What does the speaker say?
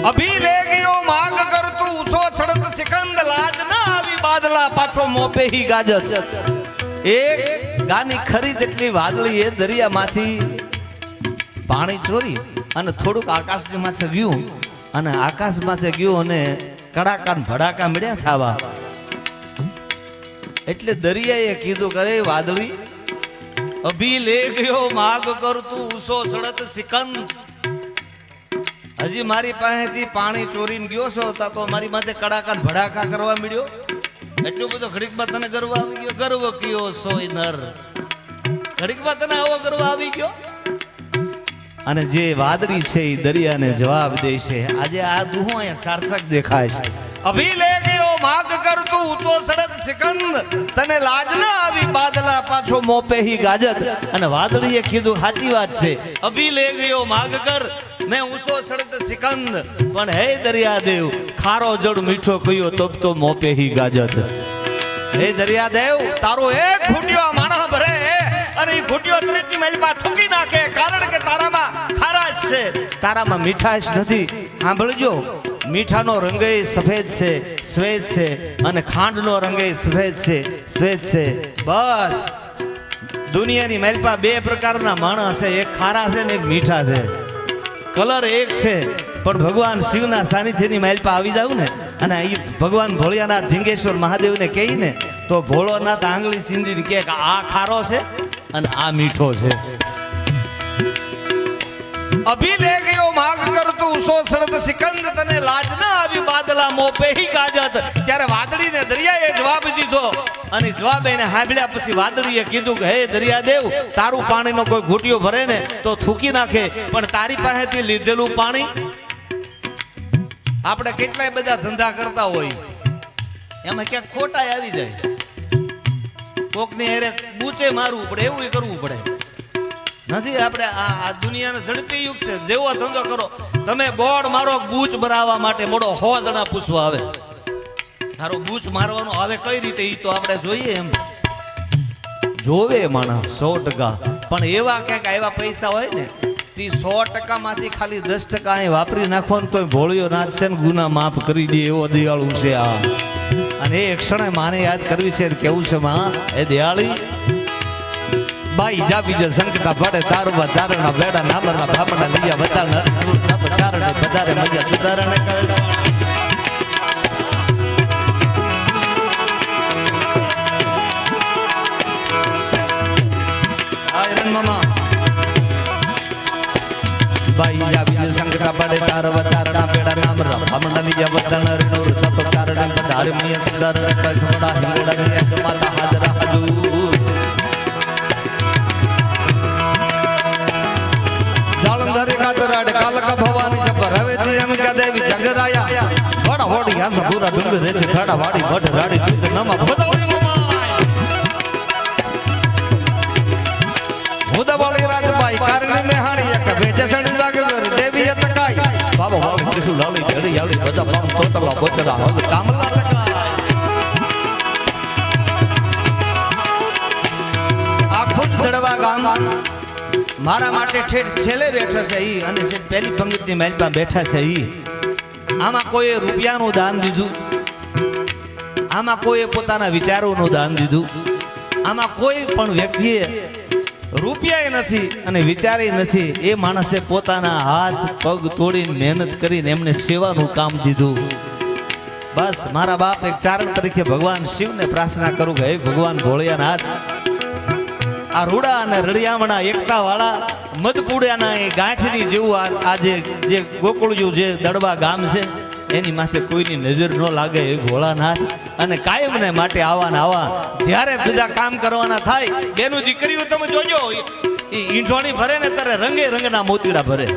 અભી લે ગયો માગ કર તું ઉસો સડત સિકંદ લાજ ના આવી બાદલા પાછો મોપે હી ગાજત એક ગાની ખરી જેટલી વાદળી એ દરિયામાંથી પાણી ચોરી અને થોડુંક આકાશમાં ગયું અને આકાશમાં ગયું અને કડાકા ભડાકા મળ્યા છાવા એટલે દરિયાએ કીધું કરે વાદળી અભી લે ગયો માગ કર તું ઉસો સડત સિકંદ હજી મારી પાસેથી પાણી ચોરીને ગયો છો તો મારી માથે કડાકા ભડાકા કરવા મળ્યો એટલું બધું ઘડીકમાં તને ગર્વ આવી ગયો ગર્વ કયો સોય નર ઘડીકમાં તને આવો ગર્વ આવી ગયો અને જે વાદળી છે એ દરિયાને જવાબ દે છે આજે આ દુહો અહીંયા સાર્થક દેખાય છે અભી લે ગયો માગ કર તું તો સડત સિકંદ તને લાજ ના આવી બાદલા પાછો મોપે હી ગાજત અને વાદળીએ કીધું સાચી વાત છે અભી લે ગયો માગ કર મેં ઉસો સડત સિકંદ પણ હે દરિયાદેવ ખારો જળ મીઠો કયો તબ તો મોપે હી ગાજત હે દરિયાદેવ તારો એક ઘૂંટિયો માણસ ભરે અને એ ઘૂંટિયો ત્રીજી માઇલ પર થૂકી નાખે કારણ કે તારામાં ખારાશ છે તારામાં મીઠાશ નથી સાંભળજો મીઠાનો રંગ સફેદ છે શ્વેત છે અને ખાંડનો રંગ સફેદ છે શ્વેત છે બસ દુનિયાની માલપા બે પ્રકારના માણસ છે એક ખારા છે ને એક મીઠા છે કલર એક છે પણ ભગવાન શિવના સાનિધ્યની માલપા આવી જાવ ને અને એ ભગવાન ભોળિયાનાથ ધીંગેશ્વર મહાદેવને કહીને તો ભોળોનાથ આંગળી સિંધીને કહે કે આ ખારો છે અને આ મીઠો છે અભી લે ગયો માગ કર તું ઉસો સડત સિકંદ તને લાજ ના આવી બાદલા મોપે હી ગાજત ત્યારે વાદળીને દરિયાએ જવાબ દીધો અને જવાબ એને સાંભળ્યા પછી વાદળીએ કીધું કે હે દરિયાદેવ તારું પાણીનો કોઈ ઘૂંટિયો ભરે ને તો થૂકી નાખે પણ તારી પાસેથી લીધેલું પાણી આપણે કેટલાય બધા ધંધા કરતા હોય એમાં ક્યાંક ખોટા આવી જાય કોકની હેરે બૂચે મારવું પડે એવું કરવું પડે નથી આપણે આ દુનિયાનો ઝડપી યુગ છે જેવો ધંધો કરો તમે બોર્ડ મારો બૂચ ભરાવવા માટે મોડો 100 જણા પૂછવા આવે તારો બૂચ મારવાનો આવે કઈ રીતે ઈ તો આપણે જોઈએ એમ જોવે માણસ 100% પણ એવા ક્યાંક આવ્યા પૈસા હોય ને તે 100% માંથી ખાલી 10% અહીં વાપરી નાખો ને તોય ભોળિયો નાથ છે ને ગુના માફ કરી દે એવો દયાળુ છે આ અને એ ક્ષણે માને યાદ કરવી છે કેવું છે માં એ દયાળી બાઈ જા બીજે સંકટા પડે તારવા ચારણા બેડા નામરના ભાપડા લીયા બધા નર તો ચારણે બધારે મજા સુધારણે કરે આયરન મામા બાઈ જા બીજે સંકટા પડે તારવા ચારણા બેડા નામરના ભાપડા લીયા બધા નર તો ચારણે બધારે મજા સુધારણે કરે સપડા હિંગડા ની માતા હાજર હજૂર કાલકા ભવાની જબર હવે છે એમ કે દેવી જગરાયા વડા હોડી હાસ પૂરા ડુંગર રે છે ખાડા વાડી બઢ રાડી દૂધ નમા ભદોળી મુદવાળી રાજબાઈ કારણી મેહાણી એક ભેજે સણી વાગર દેવી તકાઈ બાબા વાળી ત્રિશૂલ લાલી ઘડી આલી બધા પામ તોતલા બોચરા હદ કામલા લગાય આખું દડવા ગામ મારા માટે ઠેઠ છેલ્લે બેઠો છે ઈ અને પહેલી પંક્તિની મહેલમાં બેઠા છે ઈ આમાં કોઈએ રૂપિયાનું દાન દીધું આમાં કોઈએ પોતાના વિચારોનું દાન દીધું આમાં કોઈ પણ વ્યક્તિએ રૂપિયા નથી અને વિચારે નથી એ માણસે પોતાના હાથ પગ તોડીને મહેનત કરીને એમને સેવાનું કામ દીધું બસ મારા બાપ એક ચારણ તરીકે ભગવાન શિવને પ્રાર્થના કરું કે હે ભગવાન ભોળિયાનાથ આ રૂડા અને રળિયામણા એકતા વાળા મધપુડિયાના એ ગાંઠની જેવું આજે જે ગોકુળિયું જે દડવા ગામ છે એની માથે કોઈની નજર ન લાગે એ ભોળાનાથ અને કાયમને માટે આવા જ્યારે બધા કામ કરવાના થાય બેનું દીકરીઓ તમે જોજો એ ઈંઠોણી ભરે ને ત્યારે રંગે રંગના મોતીડા ભરે